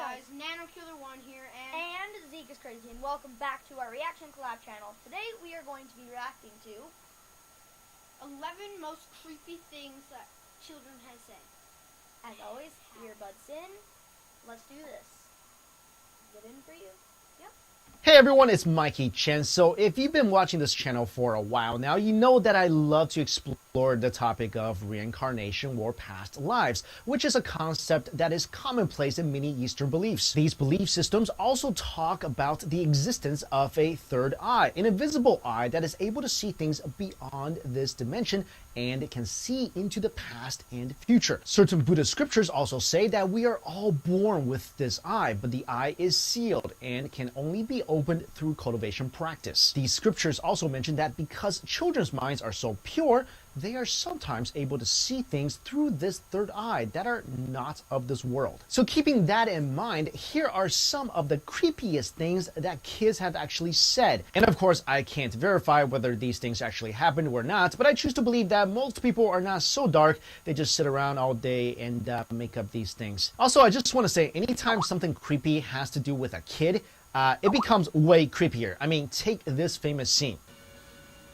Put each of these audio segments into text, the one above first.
guys, NanoKiller1 here, and Zeke is crazy, and welcome back to our reaction collab channel. Today we are going to be reacting to 11 most creepy things that children have said. As always, earbuds in. Let's do this. Get in for you. Yep. Hey everyone, it's Mikey Chen. So if you've been watching this channel for a while now, you know that I love to explore the topic of reincarnation or past lives, which is a concept that is commonplace in many Eastern beliefs. These belief systems also talk about the existence of a third eye, an invisible eye that is able to see things beyond this dimension and can see into the past and future. Certain Buddhist scriptures also say that we are all born with this eye, but the eye is sealed and can only be opened through cultivation practice. These scriptures also mention that because children's minds are so pure, they are sometimes able to see things through this third eye that are not of this world. So keeping that in mind, here are some of the creepiest things that kids have actually said. And of course, I can't verify whether these things actually happened or not, but I choose to believe that most people are not so dark. They just sit around all day and make up these things. Also, I just want to say, anytime something creepy has to do with a kid, it becomes way creepier. I mean, take this famous scene.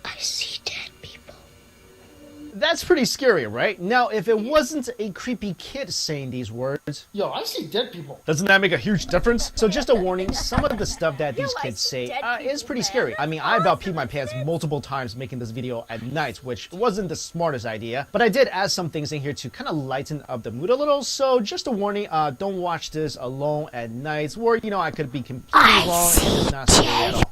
I see dead people. That's pretty scary, right? Now, if it wasn't a creepy kid saying these words... Yo, I see dead people. Doesn't that make a huge difference? So just a warning, some of the stuff that these kids say is pretty scary. I mean, I about peed my pants multiple times making this video at night, which wasn't the smartest idea. But I did add some things in here to kind of lighten up the mood a little. So just a warning, don't watch this alone at night, where, you know, I could be completely wrong and it's not scary at all.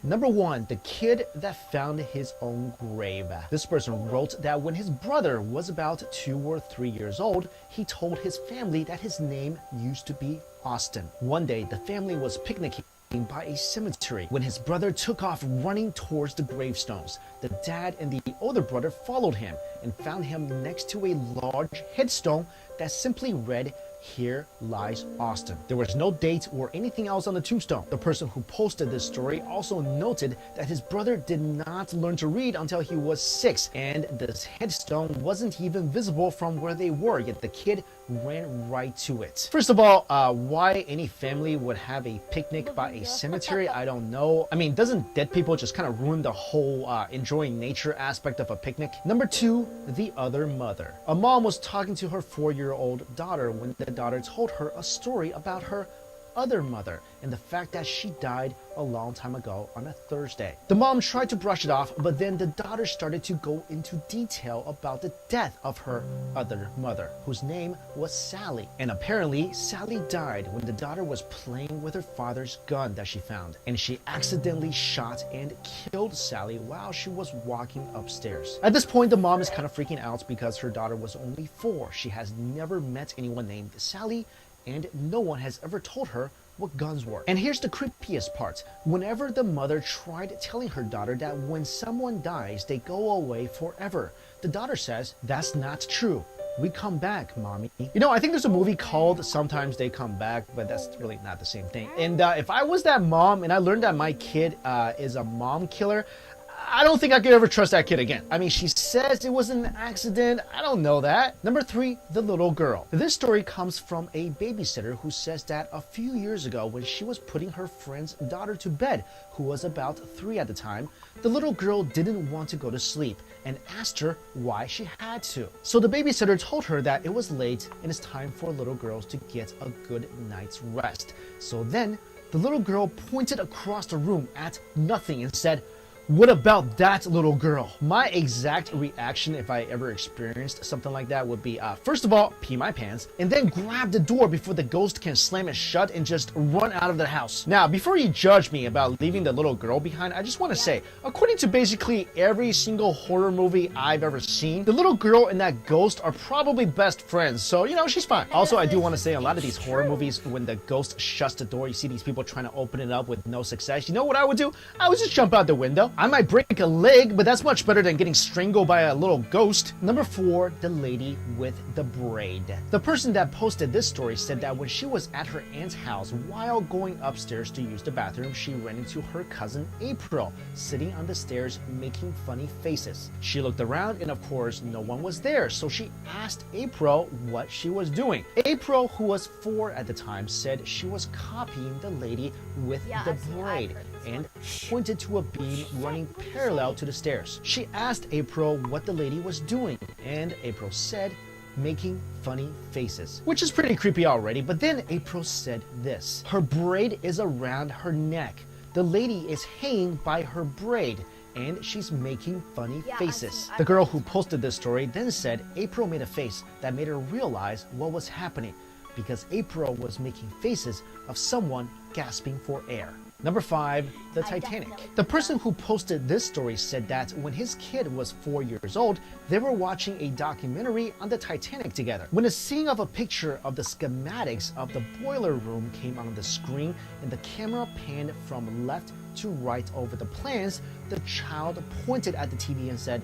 Number 1, the kid that found his own grave. This person wrote that when his brother was about 2 or 3 years old, he told his family that his name used to be Austin. One day, the family was picnicking by a cemetery when his brother took off running towards the gravestones. The dad and the older brother followed him and found him next to a large headstone that simply read, "Here lies Austin." There was no date or anything else on the tombstone. The person who posted this story also noted that his brother did not learn to read until he was 6, and this headstone wasn't even visible from where they were, yet the kid ran right to it. First of all, why any family would have a picnic by a cemetery, I don't know. I mean, doesn't dead people just kind of ruin the whole enjoying nature aspect of a picnic? Number 2, the other mother. A mom was talking to her 4-year-old daughter when the daughter told her a story about her other mother and the fact that she died a long time ago on a Thursday. The mom tried to brush it off, but then the daughter started to go into detail about the death of her other mother, whose name was Sally. And apparently, Sally died when the daughter was playing with her father's gun that she found, and she accidentally shot and killed Sally while she was walking upstairs. At this point, the mom is kind of freaking out because her daughter was only 4. She has never met anyone named Sally, and no one has ever told her what guns were. And here's the creepiest part. Whenever the mother tried telling her daughter that when someone dies, they go away forever, the daughter says, "That's not true. We come back, mommy." You know, I think there's a movie called Sometimes They Come Back, but that's really not the same thing. And if I was that mom and I learned that my kid is a mom killer, I don't think I could ever trust that kid again. I mean, she says it was an accident. I don't know that. Number 3, the little girl. This story comes from a babysitter who says that a few years ago when she was putting her friend's daughter to bed, who was about 3 at the time, the little girl didn't want to go to sleep and asked her why she had to. So the babysitter told her that it was late and it's time for little girls to get a good night's rest. So then the little girl pointed across the room at nothing and said, "What about that little girl?" My exact reaction if I ever experienced something like that would be, first of all, pee my pants, and then grab the door before the ghost can slam it shut and just run out of the house. Now, before you judge me about leaving the little girl behind, I just want to say, according to basically every single horror movie I've ever seen, the little girl and that ghost are probably best friends, so, you know, she's fine. Also, I do want to say, a lot of these horror movies, when the ghost shuts the door, you see these people trying to open it up with no success. You know what I would do? I would just jump out the window. I might break a leg, but that's much better than getting strangled by a little ghost. Number 4, the lady with the braid. The person that posted this story said that when she was at her aunt's house while going upstairs to use the bathroom, she ran into her cousin April sitting on the stairs making funny faces. She looked around and of course no one was there, so she asked April what she was doing. April, who was 4 at the time, said she was copying the lady with the braid and pointed to a beam running parallel to the stairs. She asked April what the lady was doing, and April said, making funny faces, which is pretty creepy already. But then April said this: her braid is around her neck. The lady is hanging by her braid and she's making funny faces. The girl who posted this story then said April made a face that made her realize what was happening, because April was making faces of someone gasping for air. Number 5, the Titanic. The person who posted this story said that when his kid was 4 years old, they were watching a documentary on the Titanic together. When a scene of a picture of the schematics of the boiler room came on the screen and the camera panned from left to right over the plans, the child pointed at the TV and said,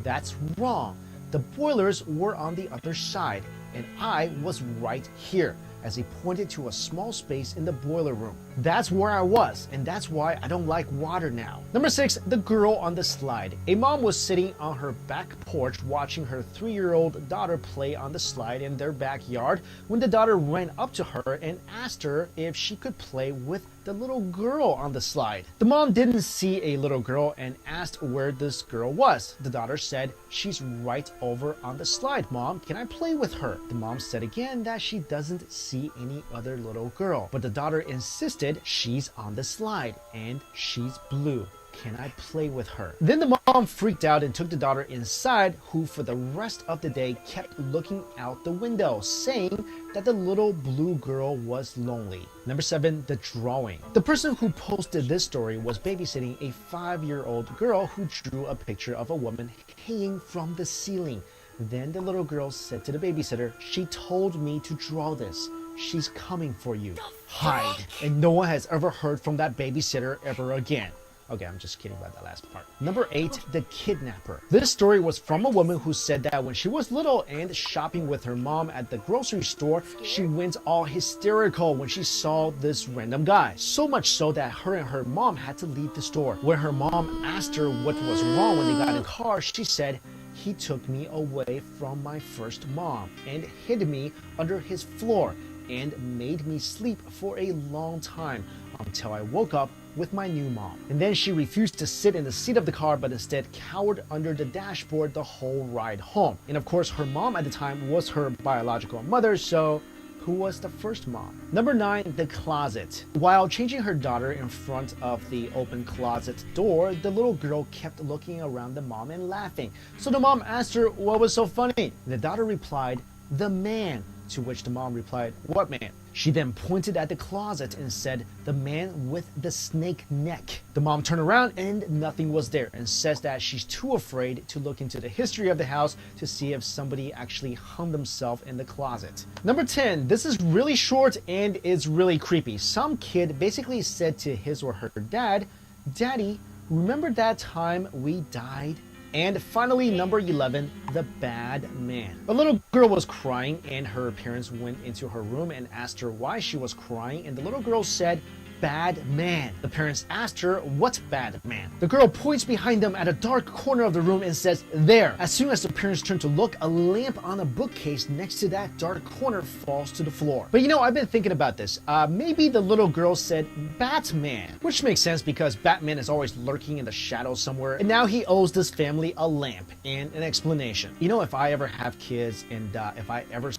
"That's wrong. The boilers were on the other side, and I was right here," as he pointed to a small space in the boiler room. "That's where I was, and that's why I don't like water now." Number 6, the girl on the slide. A mom was sitting on her back porch watching her 3-year-old daughter play on the slide in their backyard when the daughter ran up to her and asked her if she could play with the little girl on the slide. The mom didn't see a little girl and asked where this girl was. The daughter said, "She's right over on the slide, Mom. Can I play with her?" The mom said again that she doesn't see any other little girl, but the daughter insisted, "She's on the slide and she's blue. Can I play with her?" Then the mom freaked out and took the daughter inside, who for the rest of the day kept looking out the window, saying that the little blue girl was lonely. Number 7, the drawing. The person who posted this story was babysitting a 5-year-old girl who drew a picture of a woman hanging from the ceiling. Then the little girl said to the babysitter, "She told me to draw this. She's coming for you. Hide." And no one has ever heard from that babysitter ever again. Okay, I'm just kidding about that last part. Number 8, the kidnapper. This story was from a woman who said that when she was little and shopping with her mom at the grocery store, she went all hysterical when she saw this random guy. So much so that her and her mom had to leave the store. When her mom asked her what was wrong when they got in the car, she said, "He took me away from my first mom and hid me under his floor and made me sleep for a long time until I woke up with my new mom." And then she refused to sit in the seat of the car, but instead cowered under the dashboard the whole ride home. And of course, her mom at the time was her biological mother, so who was the first mom? Number 9, the closet. While changing her daughter in front of the open closet door, the little girl kept looking around the mom and laughing. So the mom asked her what was so funny. The daughter replied, "The man." To which the mom replied, "What man?" She then pointed at the closet and said, "The man with the snake neck." The mom turned around and nothing was there, and says that she's too afraid to look into the history of the house to see if somebody actually hung themselves in the closet. Number 10, this is really short and it's really creepy. Some kid basically said to his or her dad, "Daddy, remember that time we died?" And finally, number 11, the bad man. A little girl was crying and her parents went into her room and asked her why she was crying, and the little girl said, "Bad man." The parents asked her, "What bad man?" The girl points behind them at a dark corner of the room and says, "There." As soon as the parents turn to look, a lamp on a bookcase next to that dark corner falls to the floor. But you know, I've been thinking about this. Maybe the little girl said Batman, which makes sense because Batman is always lurking in the shadows somewhere, and now he owes this family a lamp and an explanation. You know, if I ever have kids and if I ever...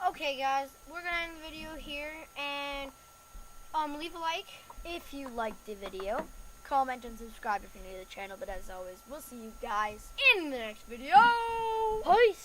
Okay, guys, we're gonna end the video here, and leave a like If you liked the video, comment and subscribe if you're new to the channel. But as always, we'll see you guys in the next video. Peace.